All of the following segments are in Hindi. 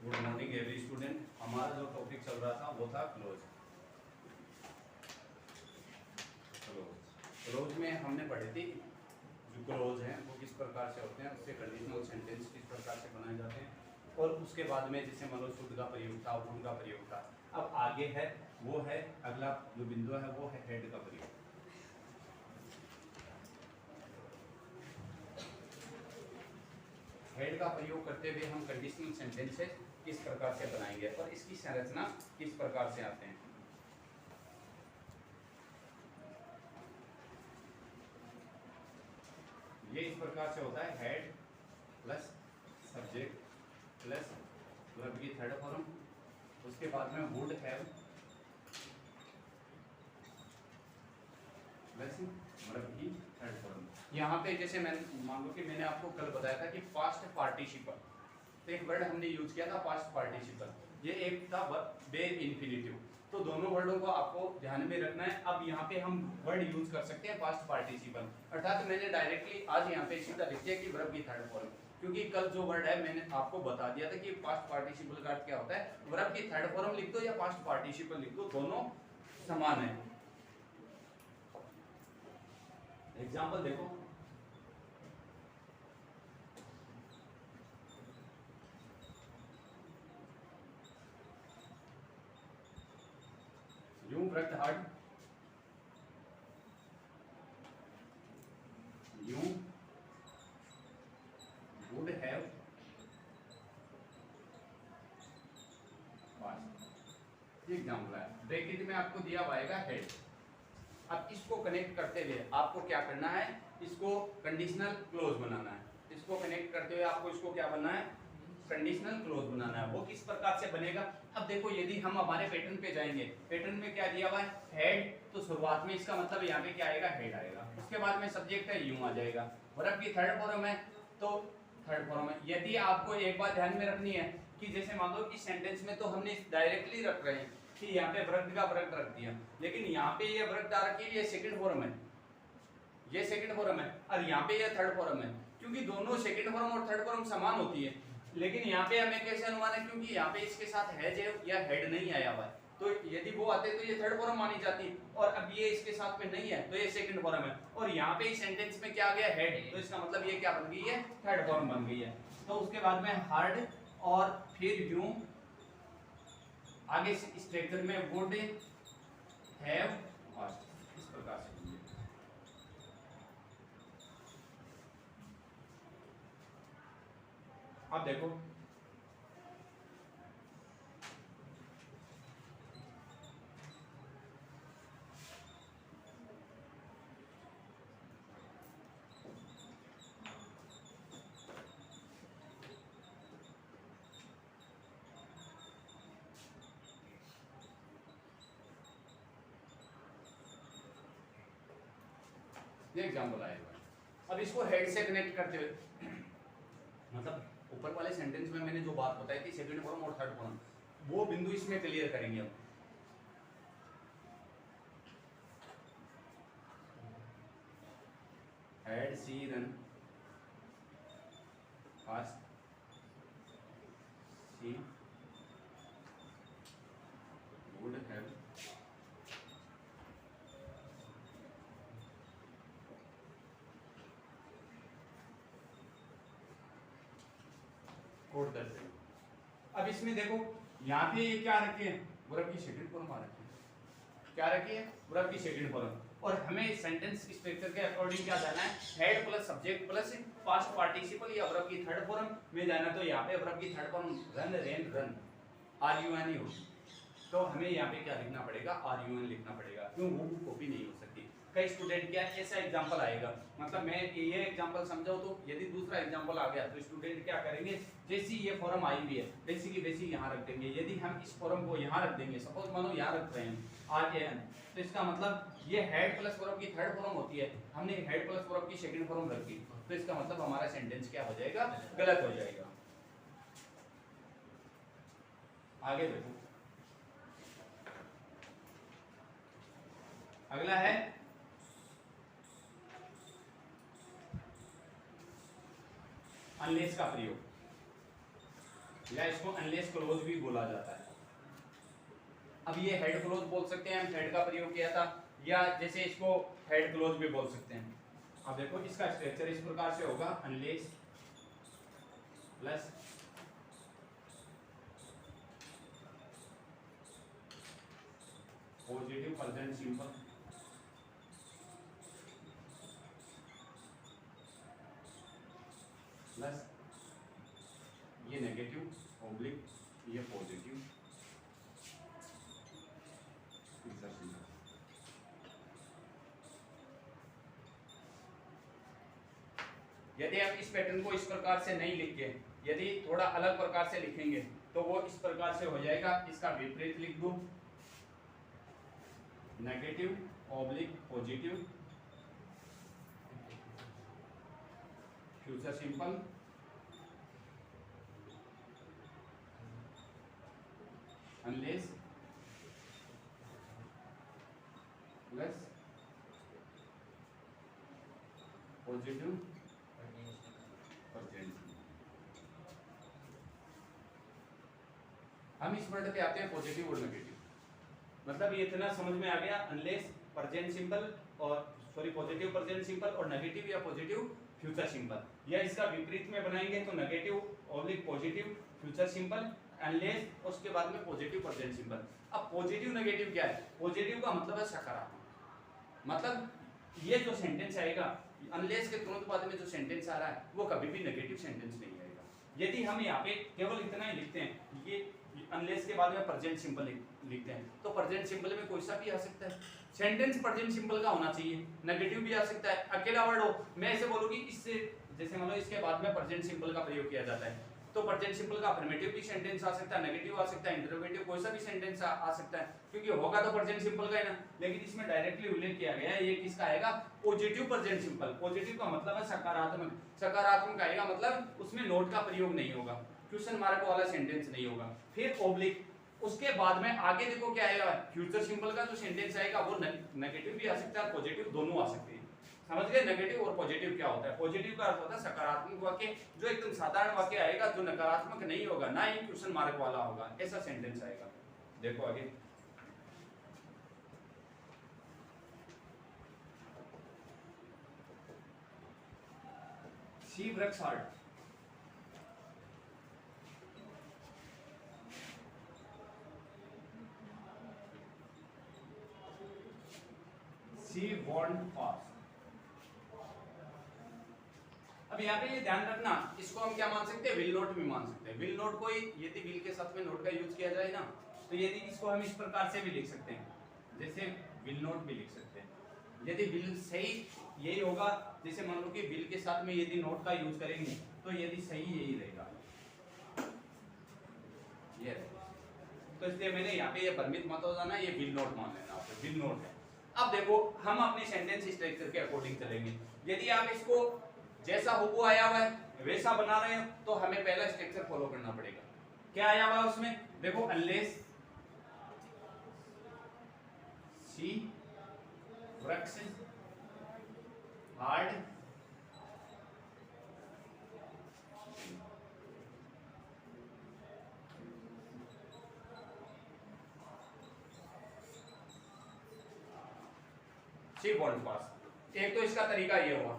Good morning every student. हमारा जो टॉपिक चल रहा था वो था क्लोज। क्लोज में हमने पढ़ी थी जो क्लोज हैं वो किस प्रकार से होते हैं, उससे कंडीशनल सेंटेंस किस प्रकार से बनाए जाते हैं, और उसके बाद में जैसे मान लो शुड का प्रयोग था, वुड का प्रयोग था। अब आगे है वो है अगला जो बिंदु है वो है हेड का प्रयोग। हेड का प्रयोग करते हुए हम कंडीशनल सेंटेंसेस किस प्रकार से बनाएंगे और इसकी संरचना किस प्रकार से आते हैं। ये इस प्रकार से होता है head plus subject plus verb की थर्ड फॉर्म, उसके बाद में वुड हैव प्लस वर्ब की थर्ड फॉर्म। यहाँ पे जैसे मैं मान लो कि मैंने आपको कल बताया था कि पास्ट पार्टिसिपल, तो एक वर्ड हमने यूज किया था पास्ट पार्टिसिपल, ये एक था बेर इन्फिनिटिव। तो दोनों वर्डों को आपको ध्यान में रखना है। अब यहाँ पे हम वर्ड यूज कर सकते हैं पास्ट पार्टिसिपल, अर्थात मैंने डायरेक्टली आज यहाँ पे सीधा लिख दिया कि वर्ब की थर्ड फॉर्म, क्योंकि कल जो वर्ड है मैंने आपको बता दिया था कि पास्ट पार्टिसिपल का अर्थ क्या होता है। वर्ब की थर्ड फॉर्म लिख दो या पास्ट पार्टिसिपल लिख दो, दोनों समान है। एग्जाम्पल देखो, You worked hard. You would have passed. ये एग्जाम्पल है। ब्रैकेट में आपको दिया हुआ आएगा हेड। अब इसको कनेक्ट करते हुए आपको क्या करना है, इसको कंडीशनल क्लोज बनाना है। इसको कनेक्ट करते हुए आपको इसको क्या बनना है, कंडीशनल क्लोज बनाना है। वो किस प्रकार से बनेगा, अब देखो यदि हम हमारे पैटर्न पे जाएंगे, पैटर्न में क्या दिया हुआ है हेड, तो शुरुआत में इसका मतलब यहाँ पे क्या आएगा हेड आएगा, उसके बाद में सब्जेक्ट है यू आ जाएगा, वर्ब की थर्ड फॉर्म है तो थर्ड फॉर्म है। यदि आपको एक बात ध्यान में रखनी है कि जैसे मान लो इस सेंटेंस में तो हमने डायरेक्टली रख रहे हैं कि यहाँ पे वर्ब का वर्ब रख दिया, लेकिन यहाँ पे ये वर्ब डाल रखी है, ये सेकंड फॉर्म है, ये सेकंड फॉर्म है, और यहाँ पे ये थर्ड फॉर्म है। क्योंकि दोनों सेकंड फॉर्म और थर्ड फॉर्म समान होती है, लेकिन यहाँ पे हमें कैसे अनुमान है, क्योंकि यहाँ पे इसके साथ है जो या हेड नहीं आया हुआ है, तो यदि वो आते तो ये थर्ड फॉर्म मानी जाती, और अब ये इसके साथ में नहीं है तो ये सेकंड फॉर्म है, और यहाँ पे इस सेंटेंस में क्या आ गया हेड, तो इसका मतलब ये क्या बन गई है थर्ड फॉर्म बन गई है। तो उसके बाद में हार्ड और फिर यूं आगे स्ट्रक्चर में वुड हैव पास्ट, इस प्रकार से। अब देखो ये एग्जाम्पल आएगा। अब इसको हेड से कनेक्ट करते हुए मतलब ऊपर वाले सेंटेंस में मैंने जो बात बताई थी सेकंड फॉर्म और थर्ड फॉर्म, वो बिंदु इसमें क्लियर करेंगे हम। Had she run fast, she would have caught दर्ज है। अब इसमें देखो यहाँ पे ये क्या रखे हैं, वर्ब की सेकंड फॉर्म आ रखी है, क्या रखी है वर्ब की सेकंड फॉर्म, और हमें सेंटेंस स्ट्रक्चर के अकॉर्डिंग क्या जाना है, head plus subject plus past participle या वर्ब की थर्ड फॉर्म में जाना। तो यहाँ पे वर्ब की third form run ran run R U N ही होगी, तो हमें यहाँ पे क्या लिखना पड़ेगा आर यू एन लिखना पड़ेगा, क्यों वो कॉपी नहीं हो सकती। कई स्टूडेंट क्या ऐसा एग्जांपल आएगा, मतलब मैं ये एग्जांपल समझाऊं तो यदि दूसरा एग्जांपल आ गया तो स्टूडेंट क्या करेंगे, जैसी ये फॉर्म आई हुई है वैसी की वैसी यहाँ रख देंगे। यदि हम इस फॉर्म को यहाँ रख देंगे, सपोज मानो यहाँ रख रहे हैं आर ए एन, तो इसका मतलब ये हेड प्लस वर्ब की थर्ड फॉर्म होती है, हमने हेड प्लस वर्ब की सेकंड फॉर्म रख दी, तो इसका मतलब हमारा सेंटेंस क्या हो जाएगा, गलत हो जाएगा। आगे देखो, अगला है अनलेस का प्रयोग। या इसको अनलेस क्लोज भी बोला जाता है। अब ये हेड क्लोज बोल सकते हैं, हम हेड का प्रयोग किया था, या जैसे इसको हेड क्लोज भी बोल सकते हैं। अब देखो इसका स्ट्रक्चर इस प्रकार से होगा, unless plus positive present simple plus ये नेगेटिव ऑब्लिक ये पॉजिटिव यदि आप इस पैटर्न को इस प्रकार से नहीं लिख के यदि थोड़ा अलग प्रकार से लिखेंगे तो वो इस प्रकार से हो जाएगा। इसका विपरीत लिख दो, negative oblique positive future simple unless plus positive percent. हम इस वर्ड पे आते हैं पॉजिटिव और नेगेटिव, मतलब ये इतना समझ में आ गया। अनलेस प्रेजेंट सिंपल और सॉरी पॉजिटिव प्रेजेंट सिंपल और नेगेटिव या पॉजिटिव फ्यूचर सिंपल, या इसका विपरीत में बनाएंगे तो negative oblique positive future simple unless, उसके बाद में पॉजिटिव प्रेजेंट सिंपल। अब पॉजिटिव नेगेटिव क्या है? पॉजिटिव का मतलब है सकारात्मक, मतलब ये जो सेंटेंस आएगा अनलेस के तुरंत बाद में जो सेंटेंस आ रहा है वो कभी भी नेगेटिव सेंटेंस नहीं आएगा। यदि हम यहाँ पे केवल इतना ही लिखते हैं, ये अनलेस के बाद में प्रेजेंट सिंपल लिखते हैं, तो प्रेजेंट सिंपल में कोई सा भी आ सकता है। सेंटेंस प्रेजेंट सिंपल का होना चाहिए, नेगेटिव भी आ सकता है, अकेला वर्ड हो। मैं ऐसे बोलूंगी इससे, जैसे मान लो इसके बाद में प्रेजेंट सिंपल का प्रयोग किया जाता है, तो प्रेजेंट सिंपल का अफर्मेटिव भी सेंटेंस आ सकता है, नेगेटिव आ सकता है, इंटरोगेटिव कोई सा भी सेंटेंस आ सकता है, क्योंकि होगा तो प्रेजेंट सिंपल का है ना। लेकिन इसमें डायरेक्टली उल्लेख किया गया है, ये किसका आएगा? Positive present simple. पॉजिटिव का मतलब है सकारात्मक, सकारात्मक आएगा मतलब उसमें नोट का प्रयोग नहीं होगा, क्वेश्चन मार्क वाला सेंटेंस नहीं होगा। फिर ऑब्लिक, उसके बाद में आगे देखो क्या आएगा, फ्यूचर सिंपल का जो सेंटेंस आएगा वो नेगेटिव भी आ सकता है, पॉजिटिव दोनों आ सकते हैं। समझ गए नेगेटिव और पॉजिटिव क्या होता है? पॉजिटिव का अर्थ होता है सकारात्मक वाक्य, जो एकदम साधारण वाक्य आएगा, जो नकारात्मक नहीं होगा, ना ही क्वेश्चन मार्क वाला होगा, ऐसा सेंटेंस आएगा। देखो आगे, सी वर्क्स हार्ड। सी वॉन्ट पास। अब यहाँ पे ये ध्यान रखना, इसको हम क्या मान सकते हैं? विल नोट भी मान सकते हैं। विल नोट को यदि विल के साथ में नोट का यूज किया जाए ना, तो यदि इसको हम इस प्रकार से भी लिख सकते हैं, जैसे विल नोट भी लिख सकते हैं। यदि विल सही यही होगा, जैसे मान लो कि विल के साथ में यदि नोट का यूज करेंगे तो यदि सही यही रहेगा, ये तो इसलिए मैंने यहाँ पे ये भ्रमित मत हो जाना, ये विल नोट मान लेना, आप विल नोट है। अब देखो हम अपने सेंटेंस स्ट्रक्चर के अकॉर्डिंग चलेंगे। यदि आप इसको जैसा हुबहू आया हुआ है वैसा बना रहे हो तो हमें पहला स्ट्रक्चर फॉलो करना पड़ेगा। क्या आया हुआ है उसमें? देखो unless she works hard she won't pass. एक तो इसका तरीका ये हुआ,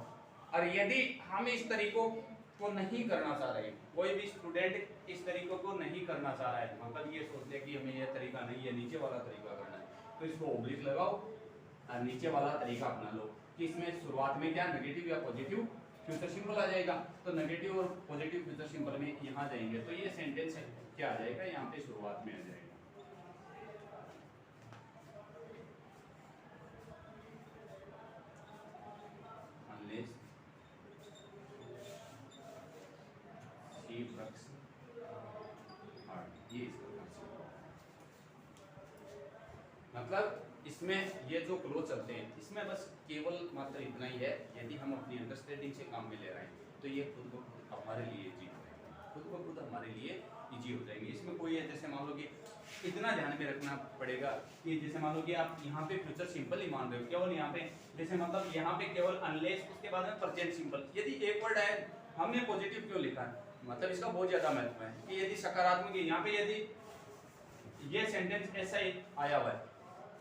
और यदि हम इस तरीकों को नहीं करना चाह रहे, कोई भी स्टूडेंट इस तरीकों को नहीं करना चाह रहा है, मतलब ये सोच ले कि हमें ये तरीका नहीं है, नीचे वाला तरीका करना है, तो इसको ओब्लिक लगाओ और नीचे वाला तरीका अपना लो कि इसमें शुरुआत में क्या नेगेटिव या पॉजिटिव फ्यूचर सिंपल आ जाएगा। तो नेगेटिव और पॉजिटिव फ्यूचर सिंपल में यहाँ जाएंगे तो ये सेंटेंस क्या आ जाएगा, यहाँ पे शुरुआत में आ जाएगा। मतलब इसमें ये जो क्लोज चलते हैं इसमें बस केवल मात्र इतना ही है, यदि हम अपनी अंडरस्टैंडिंग से काम में ले रहे हैं तो ये खुद को खुद हमारे लिए इजी हो जाएगा, खुद को खुद हमारे लिए इजी हो जाएंगे। इसमें कोई है, जैसे मान लो कि इतना ध्यान में रखना पड़ेगा कि जैसे मान लो कि आप यहाँ पे फ्यूचर सिंपल ही मान रहे हो, केवल यहाँ पे जैसे मतलब यहाँ पे केवल अनलेस, उसके बाद में प्रेजेंट सिंपल। यदि एक वर्ड है, हमने पॉजिटिव क्यों लिखा है? मतलब इसका बहुत ज्यादा महत्व है कि यदि सकारात्मक है, यहाँ पे यदि ये सेंटेंस ऐसा ही आया हुआ है,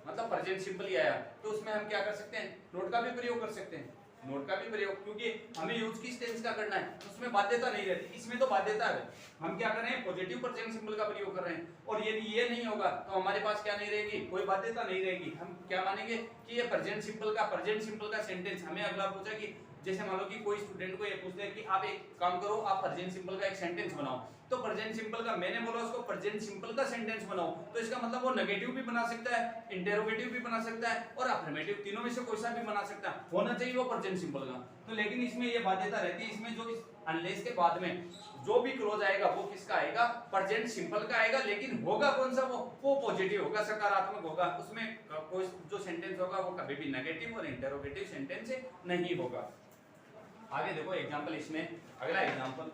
मतलब प्रेजेंट सिंपल ही आया, तो उसमें हम क्या कर सकते हैं, नोट का भी प्रयोग कर सकते हैं, नोट का भी प्रयोग, क्योंकि हमें यूज किस टेंस का करना है, उसमें बाध्यता नहीं रहती, इसमें तो बाध्यता है। हम क्या कर रहे हैं, पॉजिटिव प्रेजेंट सिंपल का प्रयोग कर रहे हैं, और यदि ये नहीं होगा तो हमारे पास क्या नहीं रहेगी, कोई बाध्यता नहीं रहेगी। हम क्या मानेंगे कि ये प्रेजेंट सिंपल का सेंटेंस, हमें अगला पूछा कि जैसे मान लो कि कोई स्टूडेंट को ये पूछते हैं कि आप एक काम करो, आप प्रेजेंट सिंपल का एक सेंटेंस बनाओ, तो प्रेजेंट सिंपल का मैंने बोला उसको प्रेजेंट सिंपल का सेंटेंस बनाओ, तो इसका मतलब वो नेगेटिव भी बना सकता है, इंटरोगेटिव भी बना सकता है और अफर्मेटिव, तीनों में से कोई सा भी बना सकता है, होना चाहिए वो प्रेजेंट सिंपल का। तो लेकिन इसमें ये बाध्यता रहती है, इसमें जो अनलेस के बाद में जो भी क्लोज आएगा वो किसका आएगा, प्रेजेंट सिंपल का आएगा, लेकिन होगा कौन सा, वो पॉजिटिव होगा, सकारात्मक होगा, उसमें कोई जो सेंटेंस होगा वो कभी भी नेगेटिव और इंटरोगेटिव सेंटेंस नहीं होगा। आगे देखो एग्जांपल, इसमें अगला एग्जांपल,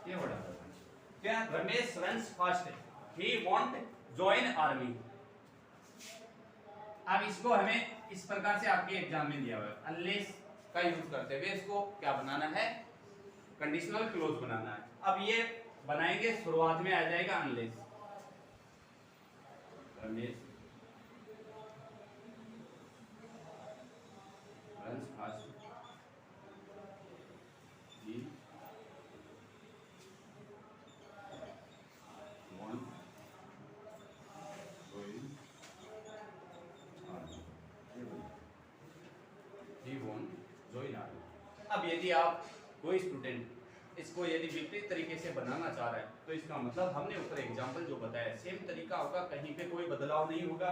ये वर्ड क्या, Ramesh runs fast, he want join army. अब इसको हमें इस प्रकार से आपके एग्जाम में दिया हुआ है, अनलेस का यूज करते हुए इसको क्या बनाना है, कंडीशनल क्लोज बनाना है। अब ये बनाएंगे, शुरुआत में आ जाएगा अनलेस, रमेश रन्स फास्ट, ही अब यदि आप कोई स्टूडेंट इसको यदि विपरीत तरीके से बनाना चाह रहा है, तो इसका मतलब हमने ऊपर एग्जांपल जो बताया सेम तरीका होगा, कहीं पे कोई बदलाव नहीं होगा।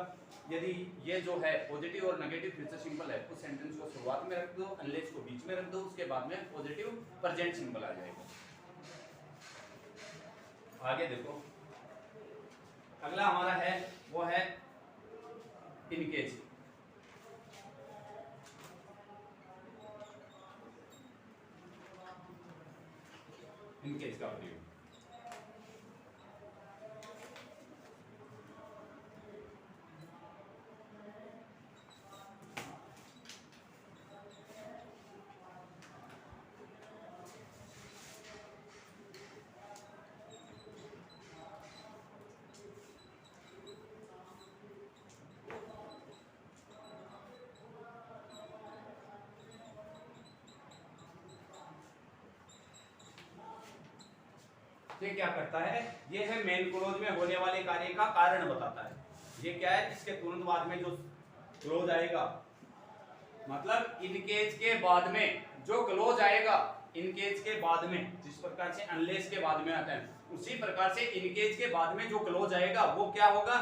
यदि ये जो है पॉजिटिव और नेगेटिव फ्यूचर सिंपल है, उस सेंटेंस को शुरुआत में रख दो, अनलेस को बीच में रख दो, उसके बाद में पॉजिटिव प्रेजेंट सिंपल आ जाएगा। आगे देखो, अगला हमारा है वो है इनकेस। इनकेस का प्रयोग, ये क्या करता है, ये है मेन क्लोज में होने वाले कार्य का कारण बताता है। ये क्या है, इसके तुरंत बाद में जो क्लोज आएगा, मतलब इनकेस के बाद में जो क्लोज आएगा, इनकेस के बाद में जिस प्रकार से अनलेस के बाद में आता है, उसी प्रकार से इनकेस के बाद में जो क्लोज आएगा वो क्या होगा,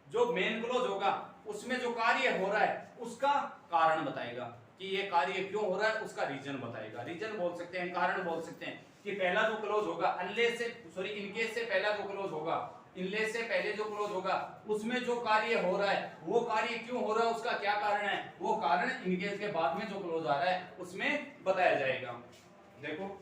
जो मेन क्लोज होगा उसमें जो कार्य हो रहा है उसका कारण बताएगा, कि ये कार्य क्यों हो रहा है उसका रीजन बताएगा। रीजन बोल सकते हैं, कारण बोल सकते हैं, कि पहला जो क्लोज होगा अनलेस से, सॉरी इनकेस से पहला जो क्लोज होगा, इनलेस से पहले जो क्लोज होगा उसमें जो कार्य हो रहा है वो कार्य क्यों हो रहा है, उसका क्या कारण है, वो कारण इनकेस के बाद में जो क्लोज आ रहा है उसमें बताया जाएगा। देखो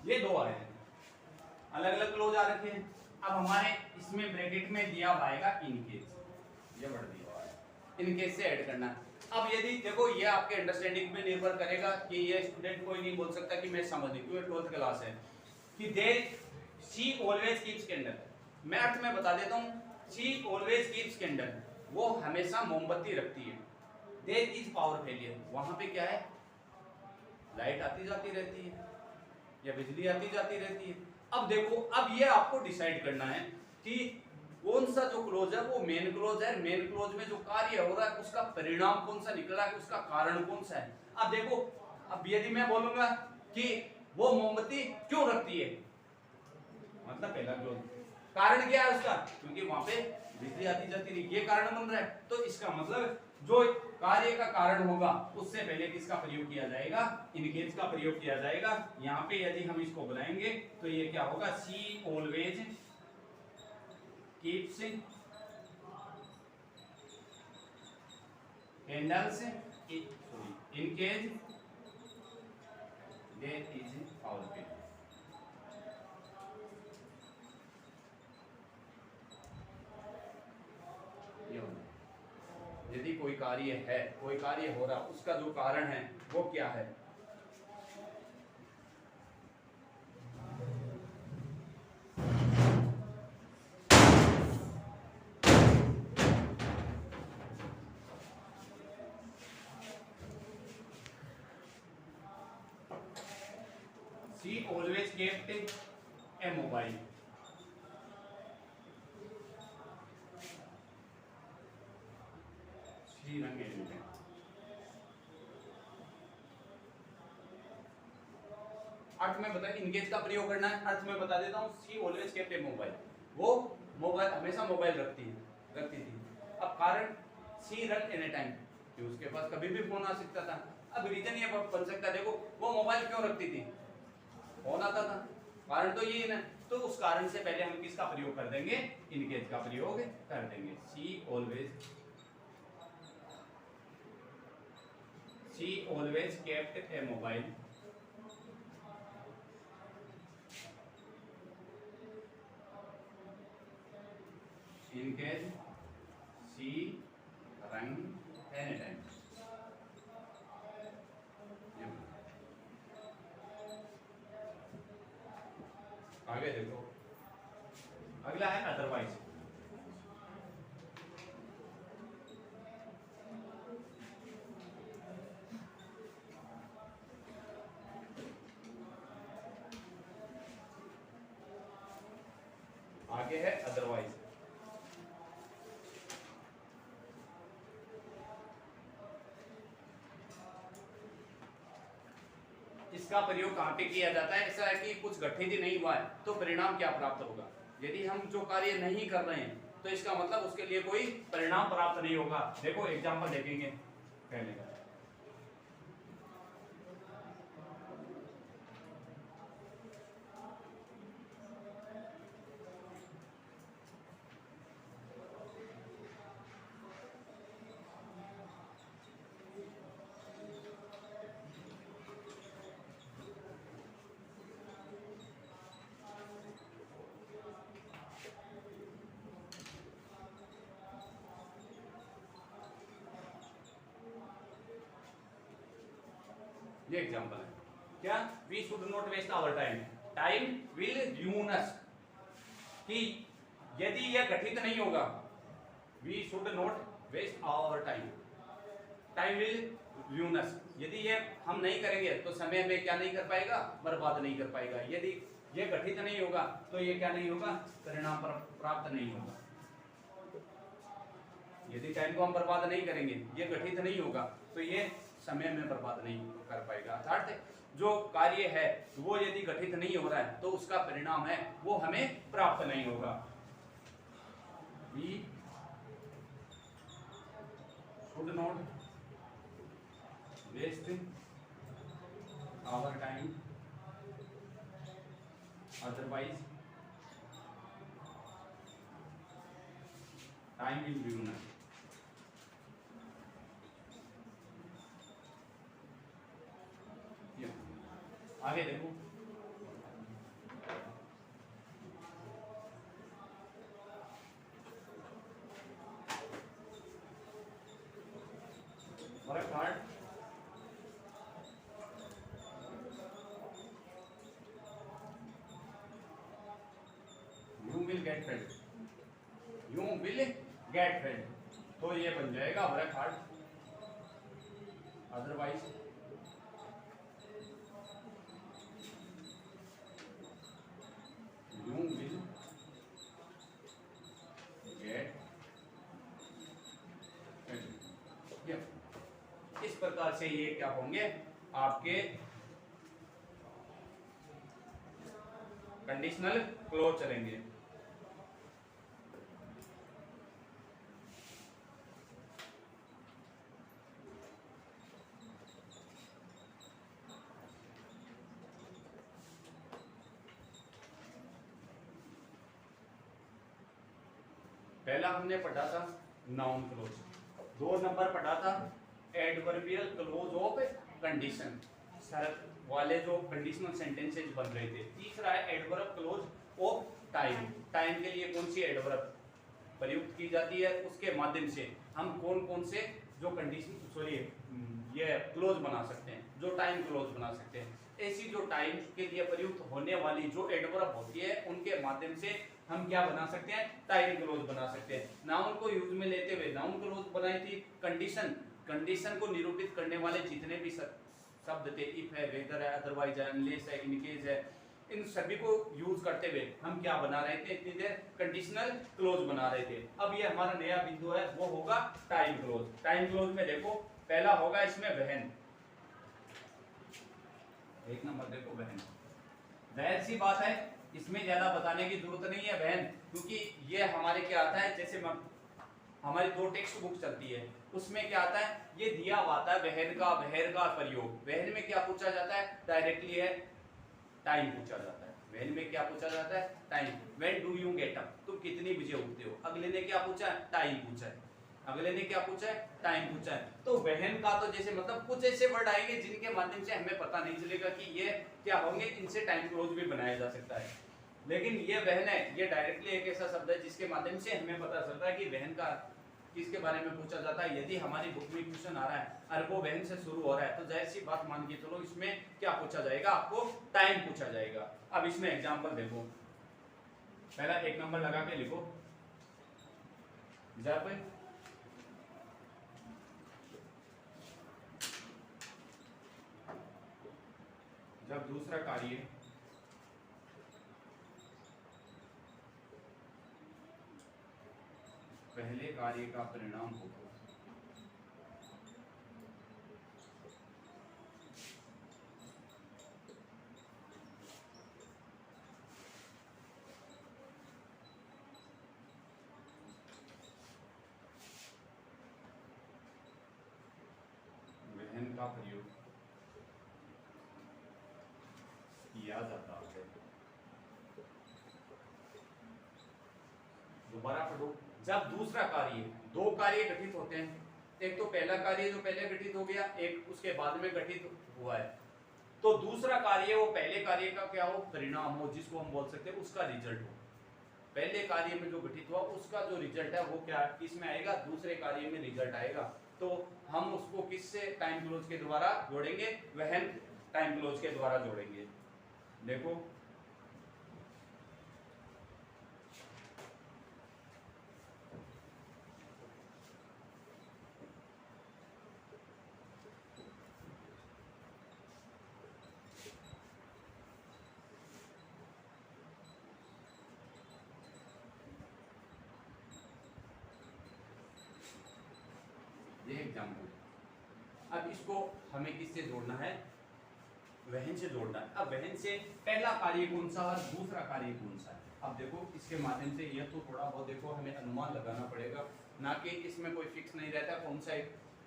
ये दो आए हैं, अलग अलग क्लोज आ रखे हैं। अब हमारे इसमें ब्रैकेट में दिया हुआ आएगा इनकेस, ये वर्ड दिया हुआ है, इनकेस से ऐड करना। अब यदि देखो ये आपके अंडरस्टैंडिंग पे निर्भर करेगा, कि ये स्टूडेंट कोई नहीं बोल सकता कि मैं समझ नहीं, क्योंकि 12th क्लास है, कि दे शी ऑलवेज कीप्स कैंडल। मैं अर्थ में बता देता हूँ, शी ऑलवेज कीप्स कैंडल, वो हमेशा मोमबत्ती रखती है। देयर इज पावर फेलियर, वहां पे क्या है, लाइट आती जाती रहती है या बिजली आती जाती रहती है। अब देखो, अब ये आपको डिसाइड करना है कि कौन सा जो क्लोज है वो मेन क्लोज है, मेन क्लोज में जो कार्य हो रहा है उसका परिणाम कौन सा निकला है, उसका कारण कौन सा है। अब देखो, अब यदि मैं बोलूंगा कि वो मोमबत्ती क्यों रखती है, मतलब पहला क्लोज, कारण क्या है उसका, क्योंकि वहां पे बिजली आती जाती रही, ये कारण बन रहा है। तो इसका मतलब जो कार्य का कारण होगा उससे पहले किसका प्रयोग किया जाएगा, इनकेज का प्रयोग किया जाएगा। यहाँ पे यदि हम इसको बनाएंगे तो ये क्या होगा, she always keeps candles in cage there is our pay. यदि कोई कार्य है, कोई कार्य हो रहा, उसका जो कारण है वो क्या है, she always kept a mobile, she rang anytime। अर्थ में बता, इंगेज का प्रयोग करना है, अर्थ में बता देता हूँ, she always kept A mobile, वो मोबाइल हमेशा मोबाइल रखती थी। अब कारण शी रन एनी टाइम, कि उसके पास कभी भी फोन आ सकता था। अब रीजन ये बन सकता है, देखो वो मोबाइल क्यों रखती थी, फोन आता था, कारण तो ये ना, तो उस कारण से पहले हम किसका प्रयोग कर देंगे, इनकेज का प्रयोग कर देंगे। She always kept A mobile in case she rang anytime। आगे देखो, अगला है अदरवाइज। आगे है अदरवाइज। इसका प्रयोग कहाँ पे किया जाता है, ऐसा है कि कुछ घटित ही नहीं हुआ है तो परिणाम क्या प्राप्त होगा। यदि हम जो कार्य नहीं कर रहे हैं तो इसका मतलब उसके लिए कोई परिणाम प्राप्त नहीं होगा। देखो एग्जांपल देखेंगे पहले का, ये एग्जांपल है क्या, we should not waste our time, time will ruin us, कि यदि यह घटित नहीं होगा, we should not waste our time, time will ruin us, यदि ये हम नहीं करेंगे तो समय में क्या नहीं कर पाएगा, बर्बाद नहीं कर पाएगा। यदि ये घटित नहीं होगा तो ये क्या नहीं होगा, परिणाम प्राप्त नहीं होगा। यदि टाइम को हम बर्बाद नहीं करेंगे, ये घटित नहीं होगा तो ये समय में बर्बाद नहीं कर पाएगा। अर्थात जो कार्य है वो यदि घटित नहीं हो रहा है तो उसका परिणाम है वो हमें प्राप्त नहीं होगा। We should not waste our time, otherwise time will ruin us। आगे देखो, work hard, you will get fed, you will get fed, तो ये बन जाएगा work hard, otherwise you will से ये क्या होंगे आपके कंडीशनल क्लोज चलेंगे। पहला हमने पढ़ा था नाउन क्लोज, 2 नंबर पढ़ा था adverbial close of condition sir वाले जो कंडीशनल सेंटेंसेस बन रहे थे। तीसरा है adverb close of time, time के लिए कौन सी एडवर्ब प्रयुक्त की जाती है, उसके माध्यम से हम कौन कौन से जो कंडीशन ये क्लोज बना सकते हैं, जो टाइम क्लोज बना सकते हैं। ऐसी जो टाइम के लिए प्रयुक्त होने वाली जो एडवर्ब होती है उनके माध्यम से हम क्या बना सकते हैं, टाइम क्लोज बना सकते हैं। नाउन को यूज में लेते हुए नाउन क्लोज बनाई थी। कंडीशन को निरूपित करने वाले जितने भी शब्द थे, इफ है, वेदर है, अदरवाइज है, अनलेस है, इन केस है, इन सभी को यूज करते हुए हम क्या बना रहे थे, इतनी देर कंडीशनल क्लोज बना रहे थे। अब ये हमारा नया बिंदु है, वो होगा टाइम क्लोज। टाइम क्लोज में देखो पहला होगा इसमें वहन, एक नंबर देखो वहन। जाहिर सी बात है इसमें ज्यादा बताने की जरूरत नहीं है वहन, क्योंकि ये हमारे क्या आता है, जैसे हमारी 2 टेक्स्ट बुक चलती है उसमें क्या आता है, ये दिया हुआ आता है वहन का वहर का प्रयोग। वहन में क्या पूछा जाता है, डायरेक्टली है टाइम पूछा जाता है। वहन में क्या पूछा जाता है, time. When do you get up, तुम कितनी बजे उठते हो। अगले ने क्या पूछा है, टाइम पूछा है। अगले ने क्या पूछा है, टाइम पूछा है। तो वहन का तो जैसे मतलब कुछ ऐसे वर्ड आएंगे जिनके माध्यम से हमें पता नहीं चलेगा कि ये क्या होंगे, इनसे टाइम क्लोज भी बनाया जा सकता है। लेकिन ये वहन है, ये डायरेक्टली एक ऐसा शब्द है जिसके माध्यम से हमें पता चलता है कि वहन का किसके बारे में पूछा जाता है। यदि हमारी बुक में क्वेश्चन आ रहा है और वो वहन से शुरू हो रहा है तो जाहिर सी बात मान के चलो इसमें क्या पूछा जाएगा, आपको टाइम पूछा जाएगा। अब इसमें एग्जांपल देखो, पहला 1 नंबर लगा के लिखो, जब दूसरा कार्य पहले कार्य का परिणाम हो, वहन का प्रयोग किया जाता है। दोबारा पढ़ो, जब दूसरा कार्य, 2 कार्य गठित होते हैं, एक तो पहला कार्य जो पहले गठित हो गया, एक उसके बाद में गठित हुआ है, तो दूसरा कार्य वो पहले कार्य का क्या हो, परिणाम हो, जिसको हम बोल सकते हैं उसका रिजल्ट हो। पहले कार्य में जो गठित हुआ उसका जो रिजल्ट है वो क्या किसमें आएगा, दूसरे कार्य में रिजल्ट आएगा। तो हम उसको किससे टाइम क्लोज के द्वारा जोड़ेंगे, वहन टाइम क्लोज के द्वारा जोड़ेंगे। देखो ये एग्जाम्पल, अब इसको हमें किससे जोड़ना है, वहन से जोड़ना है। अब वहन से पहला कार्य कौन सा और दूसरा कार्य कौन सा है। अब देखो इसके माध्यम से यह तो थोड़ा बहुत देखो हमें अनुमान लगाना पड़ेगा, ना कि इसमें कोई फिक्स नहीं रहता कौन सा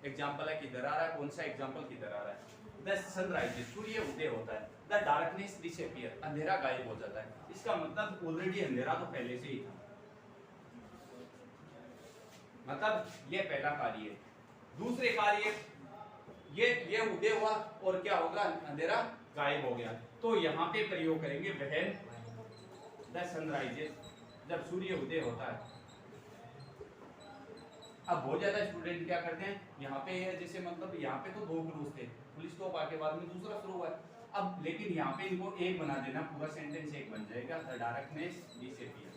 एग्जाम्पल है किधर आ रहा है, कौन सा एग्जाम्पल किधर आ रहा है। द सनराइज, सूर्य उदय होता है। द डार्कनेस डिसअपीयर, अंधेरा गायब हो जाता है। इसका मतलब ऑलरेडी अंधेरा तो पहले से ही था, मतलब ये पहला कार्य है। दूसरे कार्य ये उदय हुआ और क्या होगा, अंधेरा गायब हो गया। तो यहाँ पे प्रयोग करेंगे वहन, द सनराइजेस, जब सूर्य उदय होता है। अब बहुत ज्यादा स्टूडेंट क्या करते हैं, यहाँ पे है जैसे मतलब यहाँ पे तो 2 क्लोज थे, फुल स्टॉप आके बाद में दूसरा शुरू हुआ है। अब लेकिन यहाँ पे इनको एक बना देना, पूरा सेंटेंस एक बन जाएगा, the darkness disappear,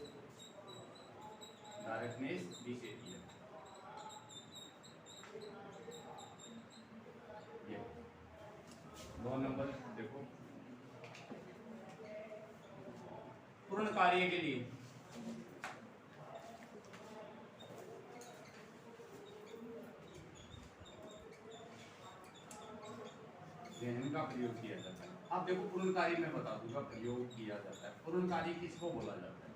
darkness disappear. 2 number देखो, पूर्ण कार्य के लिए का प्रयोग किया जाता है। अब देखो पूर्णकारी में बता दूंगा प्रयोग किया जाता है। पूर्णकारी किसको बोला जाता है?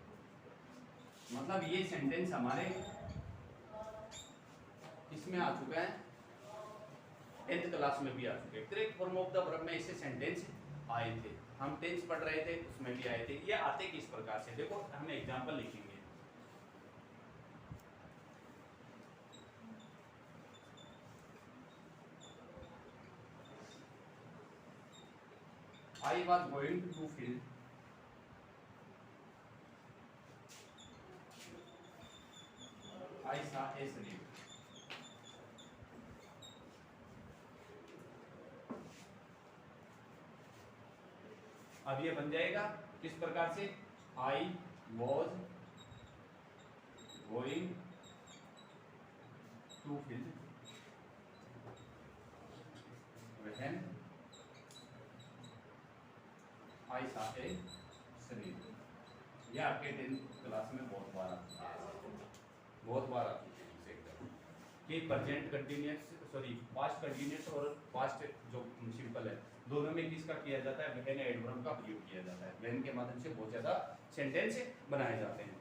मतलब ये सेंटेंस हमारे इसमें आ चुका है, 10th क्लास में भी आ चुके हैं। Correct form of the verb में ऐसे सेंटेंस आए थे, हम टेंस पढ़ रहे थे उसमें भी आए थे। ये आते किस प्रकार से, देखो हम एग्जांपल लिखेंगे। I was going to field I saw a slave। अब ये बन जाएगा किस प्रकार से, I was going to field when I saw a slave। ये आपके 10th क्लास में बहुत बार आ चुका है, बहुत बार आ चुके हैं एग्जाम कि प्रेजेंट कंटिन्यूअस पास्ट कंटिन्यूअस और पास्ट जो सिंपल है दोनों में किसका किया जाता है, व्हेन एडवर्ब का प्रयोग किया जाता है। व्हेन के माध्यम से बहुत ज्यादा सेंटेंस बनाए जाते हैं।